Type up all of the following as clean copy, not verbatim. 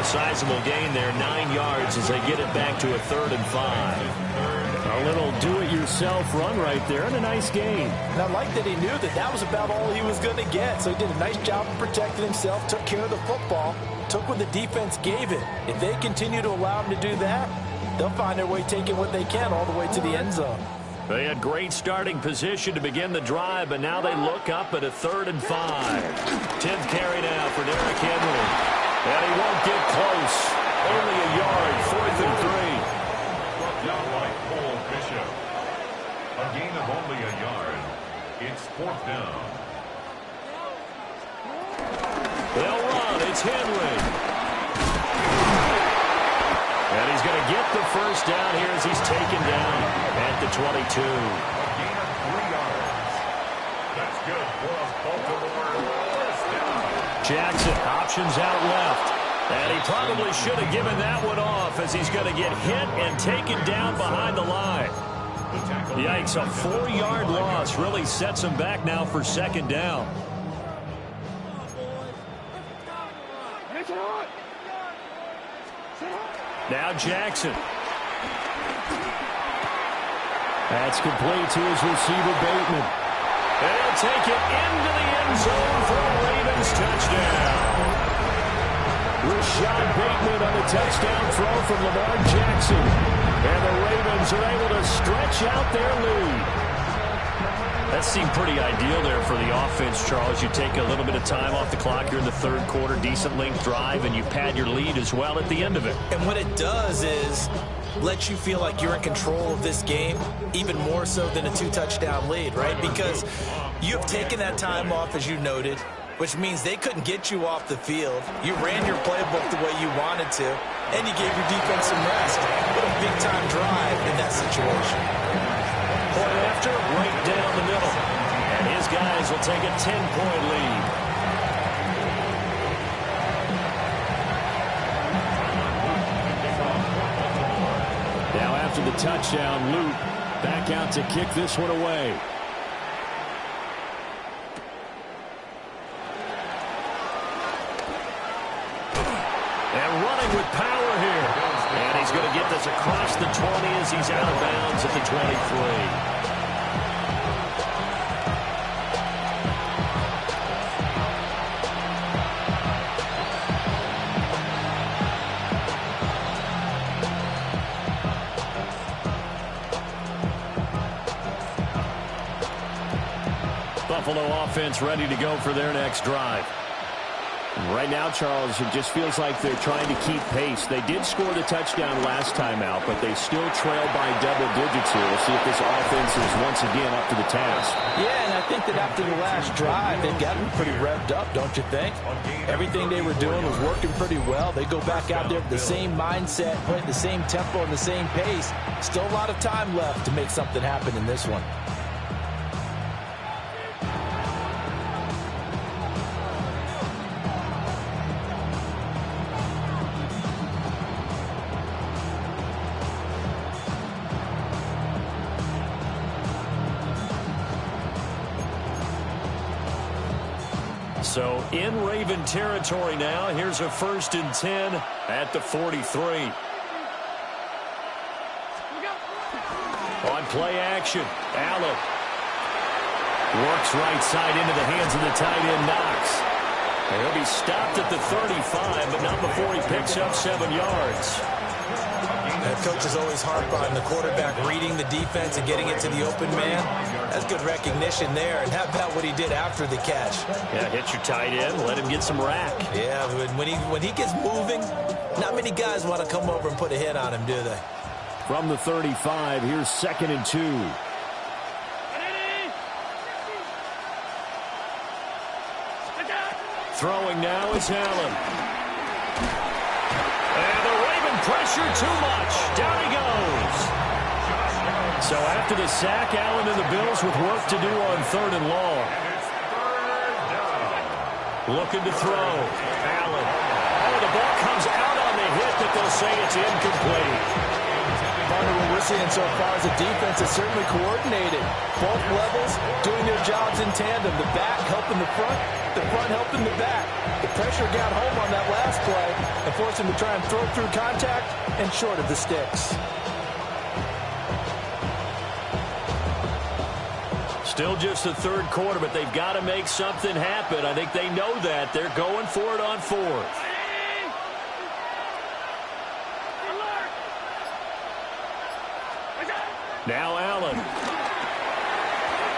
a sizable gain there, 9 yards as they get it back to a 3rd and 5. A little do-it-yourself run right there and a nice gain. And I like that he knew that that was about all he was going to get. So he did a nice job of protecting himself, took care of the football, took what the defense gave him. If they continue to allow him to do that, they'll find their way taking what they can all the way to the end zone. They had great starting position to begin the drive, but now they look up at a 3rd and 5. 10th carry now for Derrick Henry. And he won't get close. Only a yard, 4th and 3. Down by Cole Bishop. A gain of only a yard. It's 4th down. They'll run. It's Henry. And he's going to get the first down here as he's taken down at the 22. A gain of 3 yards. That's good for a Baltimore first down. Jackson, options out left. And he probably should have given that one off as he's going to get hit and taken down behind the line. Yikes, a 4-yard loss really sets him back now for 2nd down. Now Jackson. That's complete to his receiver, Bateman. And he'll take it into the end zone for a Ravens touchdown. Rashad Bateman on a touchdown throw from Lamar Jackson. And the Ravens are able to stretch out their lead. That seemed pretty ideal there for the offense, Charles. You take a little bit of time off the clock here in the 3rd quarter, decent length drive, and you pad your lead as well at the end of it. And what it does is let you feel like you're in control of this game, even more so than a 2-touchdown lead, right? Because you have taken that time off, as you noted, which means they couldn't get you off the field. You ran your playbook the way you wanted to, and you gave your defense some rest. What a big-time drive in that situation. Point after, right down the middle. And his guys will take a 10-point lead. Now after the touchdown, Luke back out to kick this one away. And running with power here. And he's going to get this across the 20 as he's out of bounds at the 23. Buffalo offense ready to go for their next drive. Right now, Charles, it just feels like they're trying to keep pace. They did score the touchdown last time out, but they still trail by double digits here. We'll see if this offense is once again up to the task. Yeah, and I think that after the last drive, they've gotten pretty revved up, don't you think? Everything they were doing was working pretty well. They go back out there with the same mindset, playing the same tempo and the same pace. Still a lot of time left to make something happen in this one. So in Raven territory now. Here's a 1st and 10 at the 43. On play action, Allen works right side into the hands of the tight end, Knox. And he'll be stopped at the 35, but not before he picks up 7 yards. And coaches always harp on the quarterback reading the defense and getting it to the open man. That's good recognition there. And how about what he did after the catch? Yeah, hit your tight end, let him get some rack. Yeah, when he gets moving, not many guys want to come over and put a hit on him, do they? From the 35, here's 2nd and 2. Throwing now is Allen. And the Raven pressure too much. Down he goes. So after the sack, Allen and the Bills with work to do on 3rd and long. Looking to throw. Allen. Oh, the ball comes out on the hit, but they'll say it's incomplete. When we're we're seeing so far is a defense that's certainly coordinated. Both levels doing their jobs in tandem. The back helping the front helping the back. The pressure got home on that last play and forced him to try and throw through contact and short of the sticks. Still just the third quarter, but they've got to make something happen. I think they know that. They're going for it on fourth. Now Allen.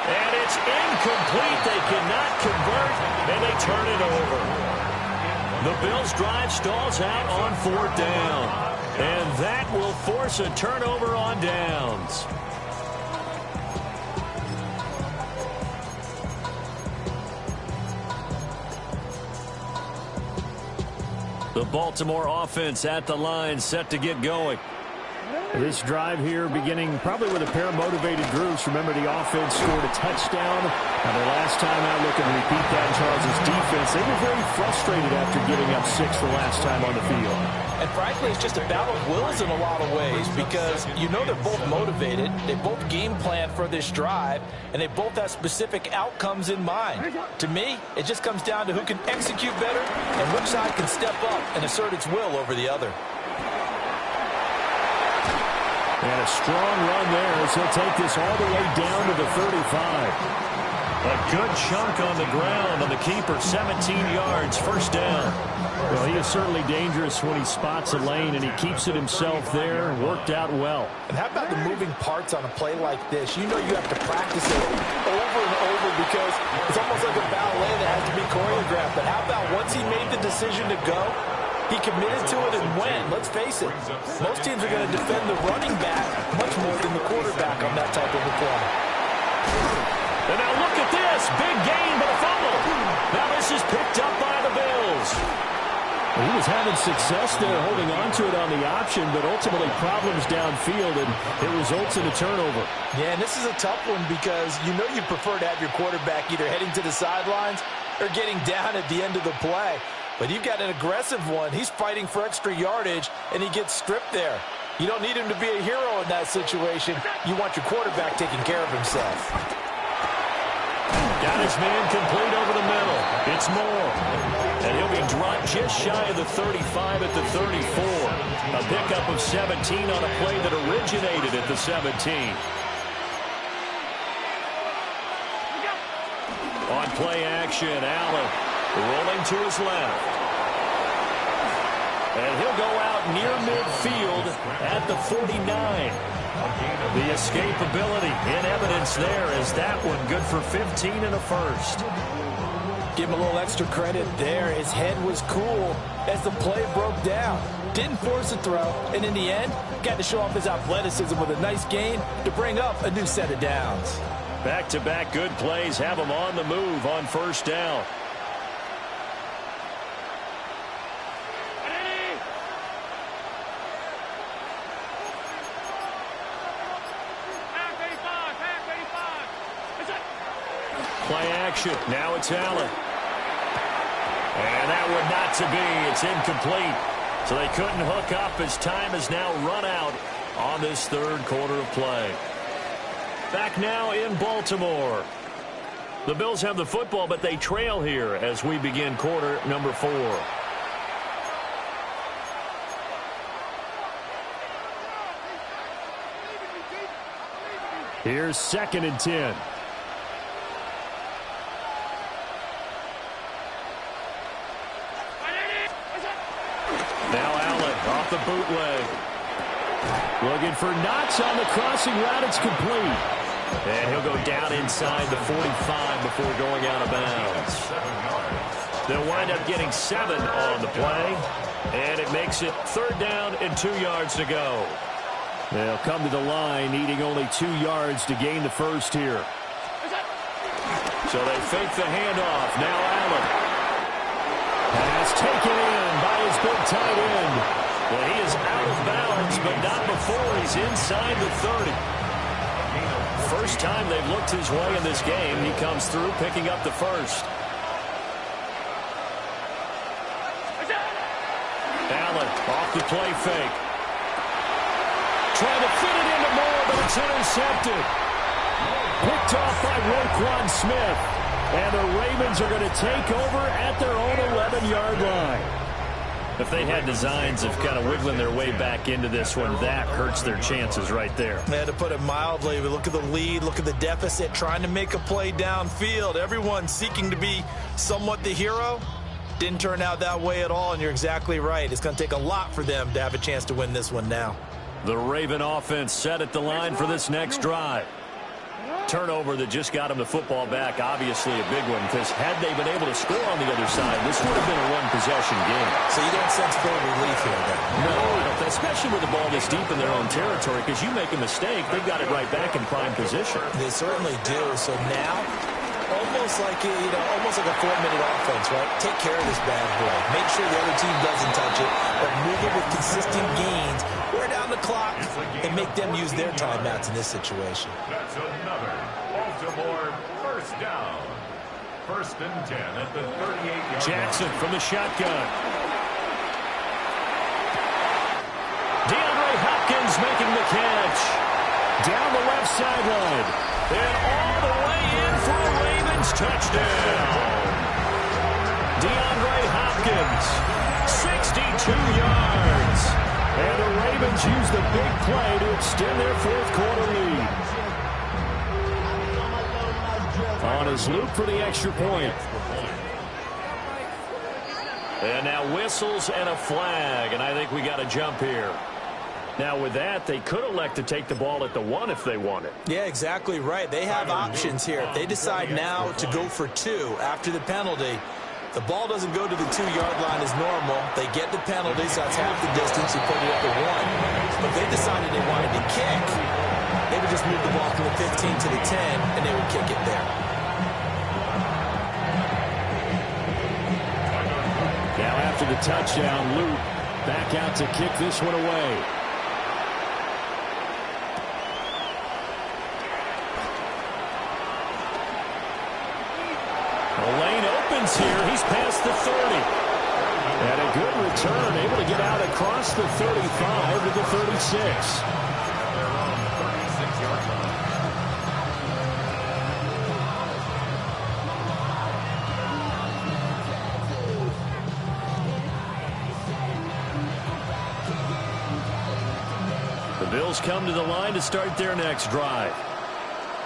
And it's incomplete. They cannot convert, and they turn it over. The Bills' drive stalls out on fourth down. And that will force a turnover on downs. The Baltimore offense at the line, set to get going. This drive here beginning probably with a pair of motivated groups. Remember, the offense scored a touchdown. Now, their last time out, looking to repeat that, Charles' defense, they were very frustrated after giving up 6 the last time on the field. And frankly, it's just a battle of wills in a lot of ways because you know they're both motivated. They both game plan for this drive, and they both have specific outcomes in mind. To me, it just comes down to who can execute better and which side can step up and assert its will over the other. And a strong run there as he'll take this all the way down to the 35. A good chunk on the ground on the keeper, 17 yards, first down. Well, he is certainly dangerous when he spots a lane, and he keeps it himself there. Worked out well. And how about the moving parts on a play like this? You know you have to practice it over and over because it's almost like a ballet that has to be choreographed. But how about once he made the decision to go, he committed to it and went. Let's face it, most teams are going to defend the running back much more than the quarterback on that type of a play. And now look at this. Big gain, but a fumble. Now this is picked up by the Bills. He was having success there holding on to it on the option, but ultimately problems downfield, and it results in a turnover. Yeah, and this is a tough one because you know you prefer to have your quarterback either heading to the sidelines or getting down at the end of the play. But you've got an aggressive one. He's fighting for extra yardage, and he gets stripped there. You don't need him to be a hero in that situation. You want your quarterback taking care of himself. Got his man complete over the middle. It's Moore. And he'll be dropped just shy of the 35 at the 34. A pickup of 17 on a play that originated at the 17. On play action, Allen rolling to his left. And he'll go out near midfield at the 49. The escapability in evidence there as that one good for 15 and a first. Give him a little extra credit there. His head was cool as the play broke down. Didn't force a throw, and in the end, got to show off his athleticism with a nice gain to bring up a new set of downs. Back-to-back good plays have him on the move on first down. Play action. Now it's Allen. And that one not to be. It's incomplete. So they couldn't hook up as time has now run out on this third quarter of play. Back now in Baltimore. The Bills have the football, but they trail here as we begin quarter number 4. Here's 2nd and 10. Now Allen off the bootleg. Looking for Knox on the crossing route. It's complete. And he'll go down inside the 45 before going out of bounds. They'll wind up getting 7 on the play. And it makes it 3rd down and 2 yards to go. They'll come to the line needing only 2 yards to gain the first here. So they fake the handoff. Now Allen. Pass taken in by his big tight end. Well, he is out of bounds, but not before he's inside the 30. First time they've looked his way in this game. He comes through picking up the first. Allen off the play fake. Trying to fit it into Moore, but it's intercepted. Picked off by Roquan Smith. And the Ravens are going to take over at their own 11-yard line. If they had designs of kind of wiggling their way back into this one, that hurts their chances right there. Yeah, to put it mildly, we look at the lead, look at the deficit, trying to make a play downfield. Everyone seeking to be somewhat the hero. Didn't turn out that way at all, and you're exactly right. It's going to take a lot for them to have a chance to win this one now. The Raven offense set at the line for this next drive. Turnover that just got them the football back, obviously a big one, because had they been able to score on the other side, this would have been a one-possession game. So you don't sense full relief here, then? No, especially with the ball this deep in their own territory, because you make a mistake, they've got it right back in prime position. They certainly do. So now, almost like a 4-minute offense, right? Take care of this bad boy. Make sure the other team doesn't touch it, but move it with consistent gains. Wear down the clock and make them use their timeouts in this situation. That's another Baltimore first down. 1st and 10 at the 38-yard line. Jackson from the shotgun. DeAndre Hopkins making the catch. Down the left sideline. And all the way in for a Ravens touchdown. DeAndre Hopkins, 62 yards. And the Ravens use the big play to extend their 4th quarter lead. On his loop for the extra point. And now whistles and a flag, and I think we got a jump here. Now with that, they could elect to take the ball at the 1 if they wanted. Yeah, exactly right. They have options here. If they decide now to go for 2 after the penalty, the ball doesn't go to the 2-yard line as normal. They get the penalty, so that's half the distance. You put it at the 1. But if they decided they wanted to kick, they would just move the ball from the 15 to the 10, and they would kick it there. Now after the touchdown, Luke back out to kick this one away. The lane opens here. He's past the 30. And a good return, able to get out across the 35 to the 36. The Bills come to the line to start their next drive.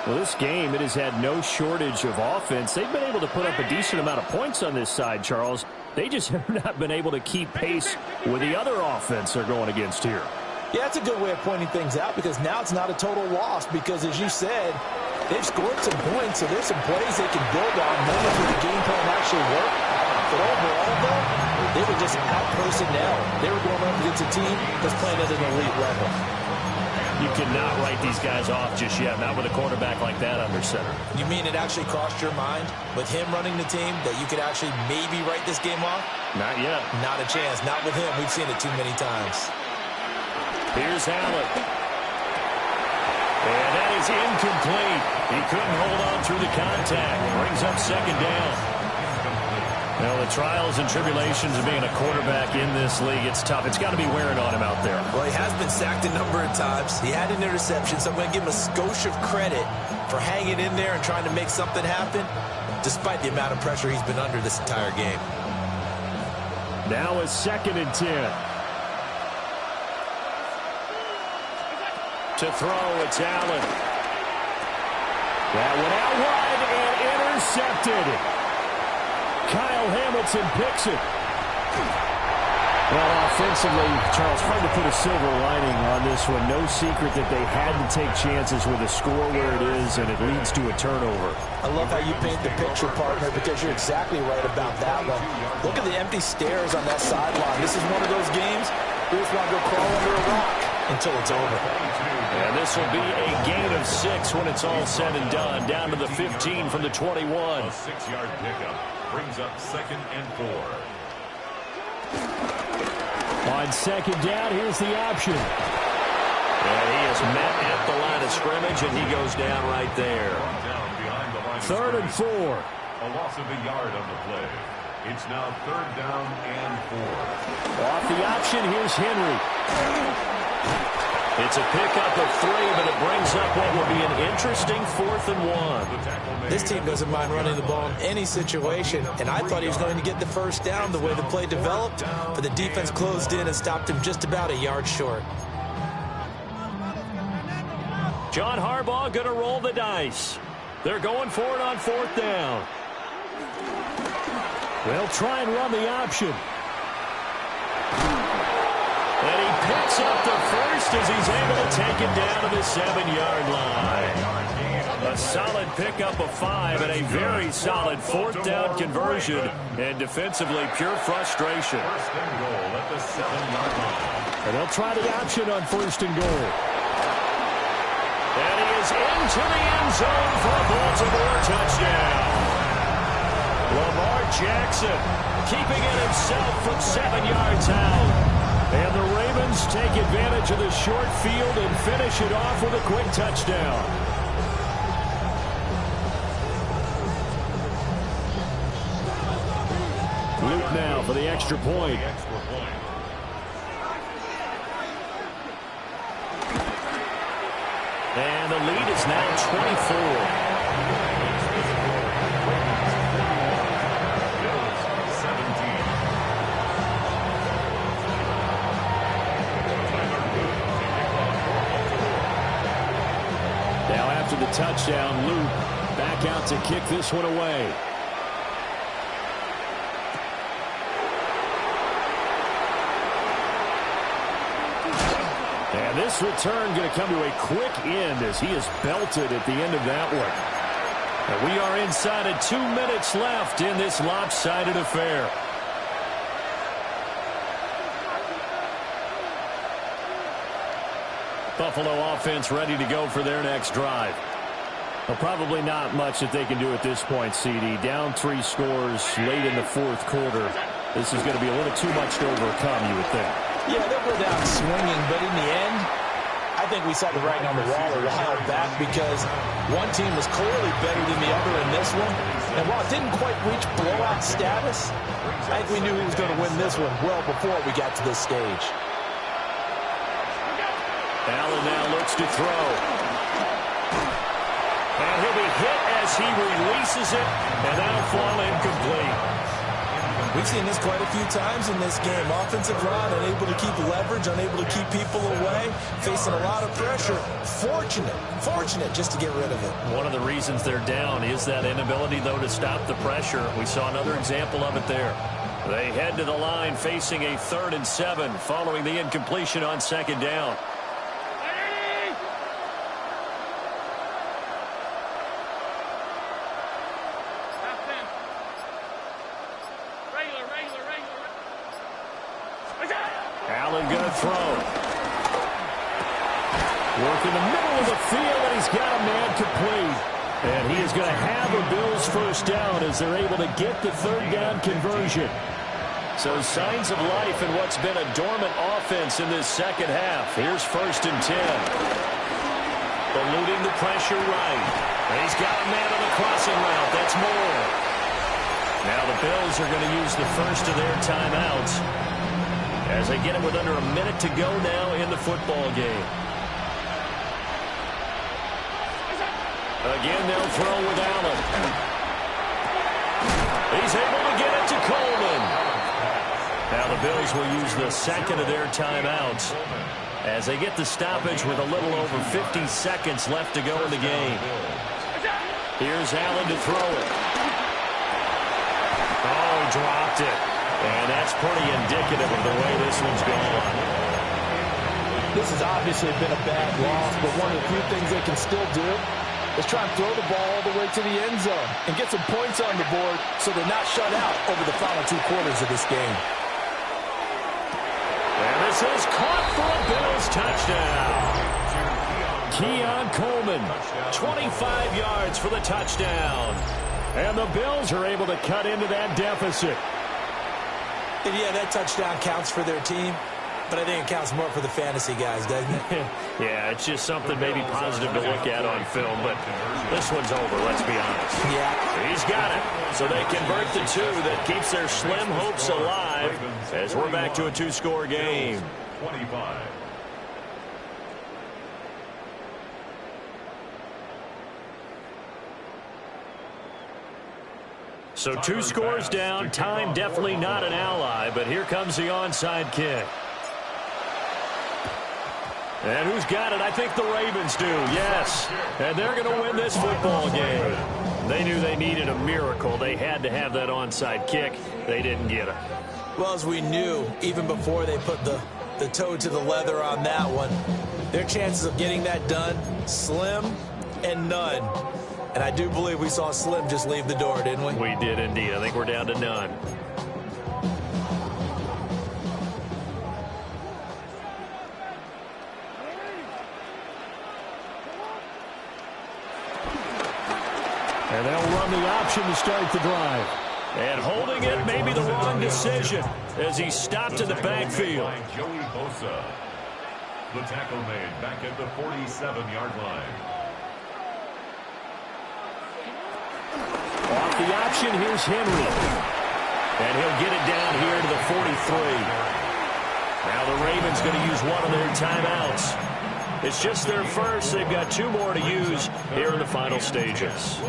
Well, this game, it has had no shortage of offense. They've been able to put up a decent amount of points on this side, Charles. They just have not been able to keep pace with the other offense they're going against here. Yeah, that's a good way of pointing things out, because now it's not a total loss, because as you said, they've scored some points, so there's some plays they can build on. None of the game plan actually worked. But overall, though, they were just out-personnel. They were going up against a team that's playing at an elite level. You cannot write these guys off just yet, not with a quarterback like that under center. You mean it actually crossed your mind with him running the team that you could actually maybe write this game off? Not yet. Not a chance. Not with him. We've seen it too many times. Here's Allen. And that is incomplete. He couldn't hold on through the contact. Brings up 2nd down. Now, the trials and tribulations of being a quarterback in this league, it's tough. It's got to be wearing on him out there. Well, he has been sacked a number of times. He had an interception, so I'm going to give him a skosh of credit for hanging in there and trying to make something happen, despite the amount of pressure he's been under this entire game. Now a 2nd and 10. To throw, it's Allen. That went out wide and intercepted. Kyle Hamilton picks it. Well, offensively, Charles, hard to put a silver lining on this one. No secret that they had to take chances with a score where it is, and it leads to a turnover. I love how you paint the picture, partner, because you're exactly right about that one. Look at the empty stairs on that sideline. This is one of those games you just want to go crawl under a rock until it's over. And this will be a gain of 6 when it's all said and done. Down to the 15 from the 21. A 6-yard pickup brings up 2nd and 4. On 2nd down, here's the option. And he is met at the line of scrimmage, and he goes down right there. Down behind the line of 3rd and 4. A loss of a yard on the play. It's now 3rd down and 4. Off the option, here's Henry. It's a pickup of 3, but it brings up what will be an interesting 4th and 1. This team doesn't mind running the ball in any situation, and I thought he was going to get the first down the way the play developed, but the defense closed in and stopped him just about a yard short. John Harbaugh going to roll the dice. They're going for it on 4th down. They'll try and run the option. And he picks up the first as he's able to take it down to the 7-yard line. A solid pickup of 5 and a very solid 4th down conversion. And defensively, pure frustration. First and goal at the 7-yard line. And they'll try the option on 1st and goal. And he is into the end zone for a Baltimore touchdown. Lamar Jackson keeping it himself from 7 yards out. And the Ravens take advantage of the short field and finish it off with a quick touchdown. Luke now for the extra point. And the lead is now 24. The touchdown, Luke back out to kick this one away. And this return going to come to a quick end as he is belted at the end of that one. And we are inside of 2 minutes left in this lopsided affair. Buffalo offense ready to go for their next drive. Well, probably not much that they can do at this point, CD. Down 3 scores late in the 4th quarter. This is going to be a little too much to overcome, you would think. Yeah, they'll go down swinging, but in the end, I think we saw the writing on the wall a while back because one team was clearly better than the other in this one. And while it didn't quite reach blowout status, I think we knew he was going to win this one well before we got to this stage. Allen now looks to throw. And he'll be hit as he releases it, and that'll fall incomplete. We've seen this quite a few times in this game. Offensive line unable to keep leverage, unable to keep people away, facing a lot of pressure. Fortunate just to get rid of it. One of the reasons they're down is that inability, though, to stop the pressure. We saw another example of it there. They head to the line facing a 3rd and 7 following the incompletion on 2nd down. Allen going to throw. Work in the middle of the field, and he's got a man complete. And he is going to have the Bills first down as they're able to get the 3rd down conversion. So signs of life in what's been a dormant offense in this 2nd half. Here's 1st and 10. Eluding the pressure right. And he's got a man on the crossing route. That's more. Now the Bills are going to use the first of their timeouts as they get it with under a minute to go now in the football game. Again, they'll throw with Allen. He's able to get it to Coleman. Now the Bills will use the 2nd of their timeouts as they get the stoppage with a little over 50 seconds left to go in the game. Here's Allen to throw it. Oh, dropped it. And that's pretty indicative of the way this one's gone. This has obviously been a bad loss, but one of the few things they can still do is try and throw the ball all the way to the end zone and get some points on the board so they're not shut out over the final 2 quarters of this game. And this is caught for a Bills touchdown. Keon Coleman, 25 yards for the touchdown. And the Bills are able to cut into that deficit. And yeah, that touchdown counts for their team, but I think it counts more for the fantasy guys, doesn't it? Yeah, it's just something maybe positive to look at on film, but this one's over, let's be honest. Yeah. He's got it. So they convert the 2 that keeps their slim hopes alive as we're back to a 2-score game. 25. So 2 scores down. Time definitely not an ally, but here comes the onside kick. And who's got it? I think the Ravens do, yes. And they're going to win this football game. They knew they needed a miracle. They had to have that onside kick. They didn't get it. Well, as we knew, even before they put the toe to the leather on that one, their chances of getting that done, slim and none. And I do believe we saw Slim just leave the door, didn't we? We did indeed. I think we're down to none. And they'll run the option to start the drive. And holding it may be the wrong decision as he stopped in the backfield. Joey Bosa. The tackle made back at the 47-yard line. Off the option, here's Henry. And he'll get it down here to the 43. Now the Ravens going to use one of their timeouts. It's just their first. They've got 2 more to use here in the final stages.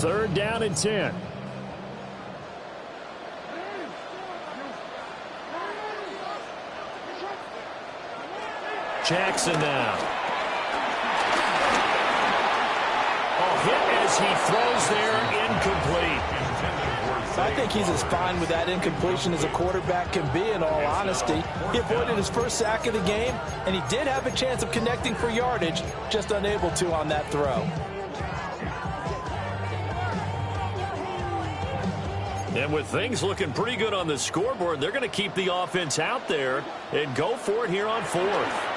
Third down and 10. Jackson now. Hit as he throws there, incomplete. I think he's as fine with that incompletion as a quarterback can be, in all honesty. He avoided his first sack of the game, and he did have a chance of connecting for yardage, just unable to on that throw. And with things looking pretty good on the scoreboard, they're going to keep the offense out there and go for it here on 4th.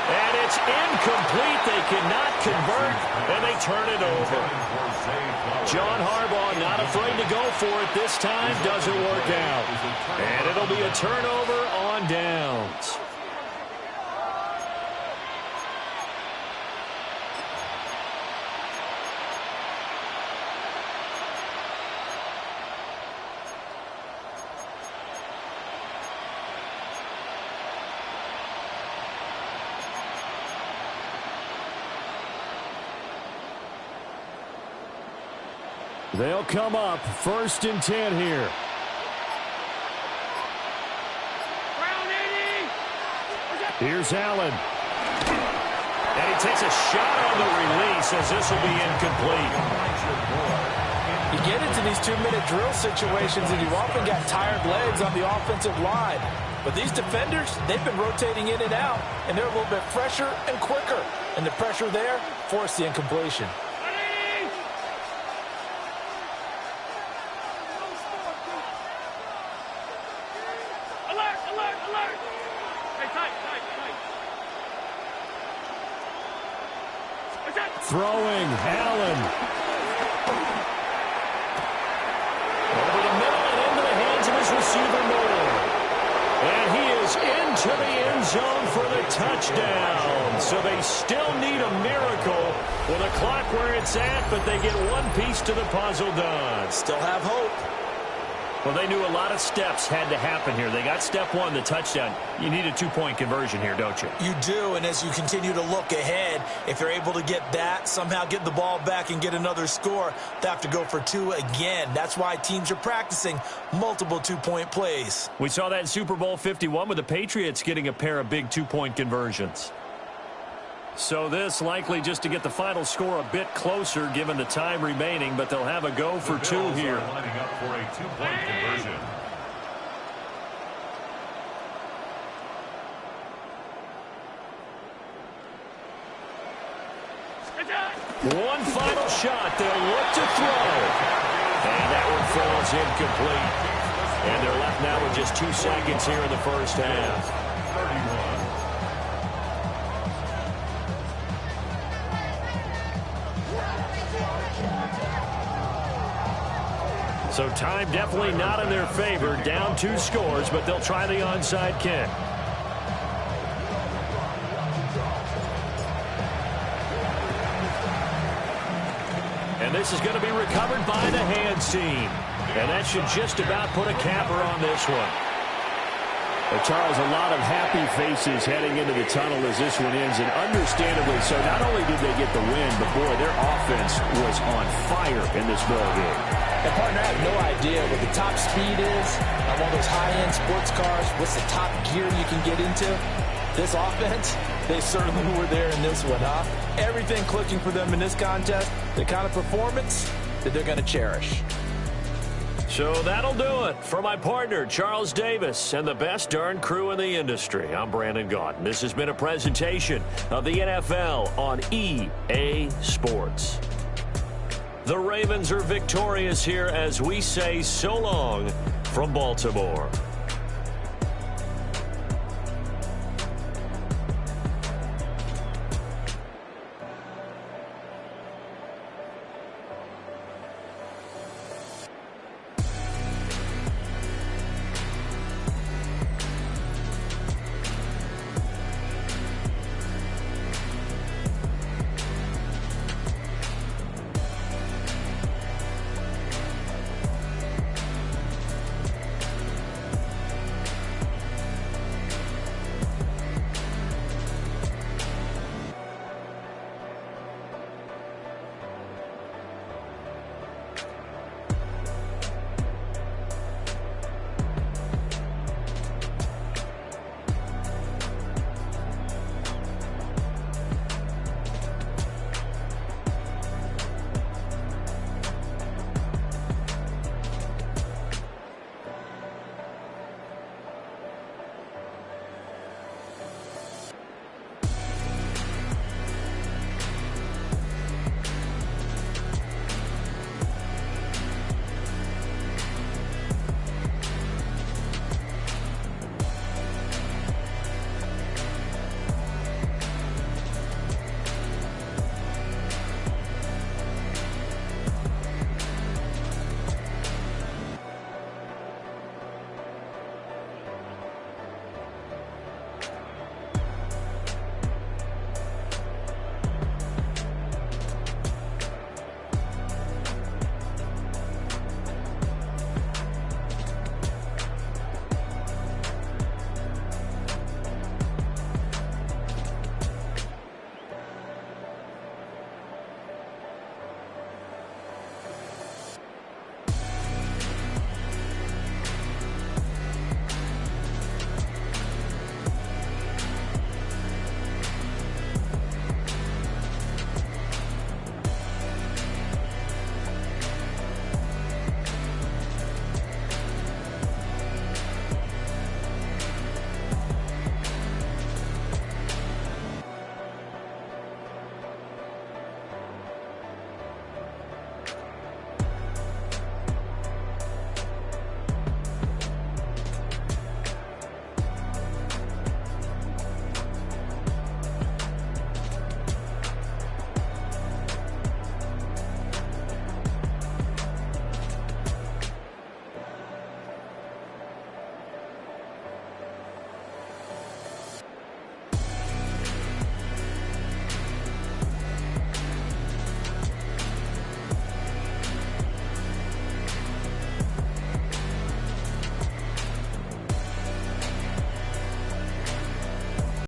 And it's incomplete. They cannot convert, and they turn it over. John Harbaugh not afraid to go for it this time. Doesn't work out. And it'll be a turnover on downs. They'll come up 1st and 10 here. Here's Allen. And he takes a shot on the release as this will be incomplete. You get into these 2-minute drill situations and you often got tired legs on the offensive line. But these defenders, they've been rotating in and out, and they're a little bit fresher and quicker. And the pressure there forced the incompletion. Throwing, Allen. Over the middle and into the hands of his receiver, Moore. And he is into the end zone for the touchdown. So they still need a miracle with a clock where it's at, but they get one piece to the puzzle done. Still have hope. Well, they knew a lot of steps had to happen here. They got step 1, the touchdown. You need a 2-point conversion here, don't you? You do, and as you continue to look ahead, if they're able to get that, somehow get the ball back and get another score, they have to go for 2 again. That's why teams are practicing multiple 2-point plays. We saw that in Super Bowl 51 with the Patriots getting a pair of big 2-point conversions. So this likely just to get the final score a bit closer given the time remaining, but they'll have a go for 2 here. Lining up for a 2-point conversion. One final shot. They'll look to throw. And that one falls incomplete. And they're left now with just 2 seconds here in the first half. 31. So time definitely not in their favor. Down 2 scores, but they'll try the onside kick. And this is going to be recovered by the hands team. And that should just about put a capper on this one. Well, Charles, a lot of happy faces heading into the tunnel as this one ends, and understandably so. Not only did they get the win, but, boy, their offense was on fire in this ballgame. And, partner, I have no idea what the top speed is on one of those high-end sports cars. What's the top gear you can get into? This offense, they certainly were there in this one, huh? Everything clicking for them in this contest, the kind of performance that they're going to cherish. So that'll do it for my partner, Charles Davis, and the best darn crew in the industry. I'm Brandon Gaudin. This has been a presentation of the NFL on EA Sports. The Ravens are victorious here as we say so long from Baltimore.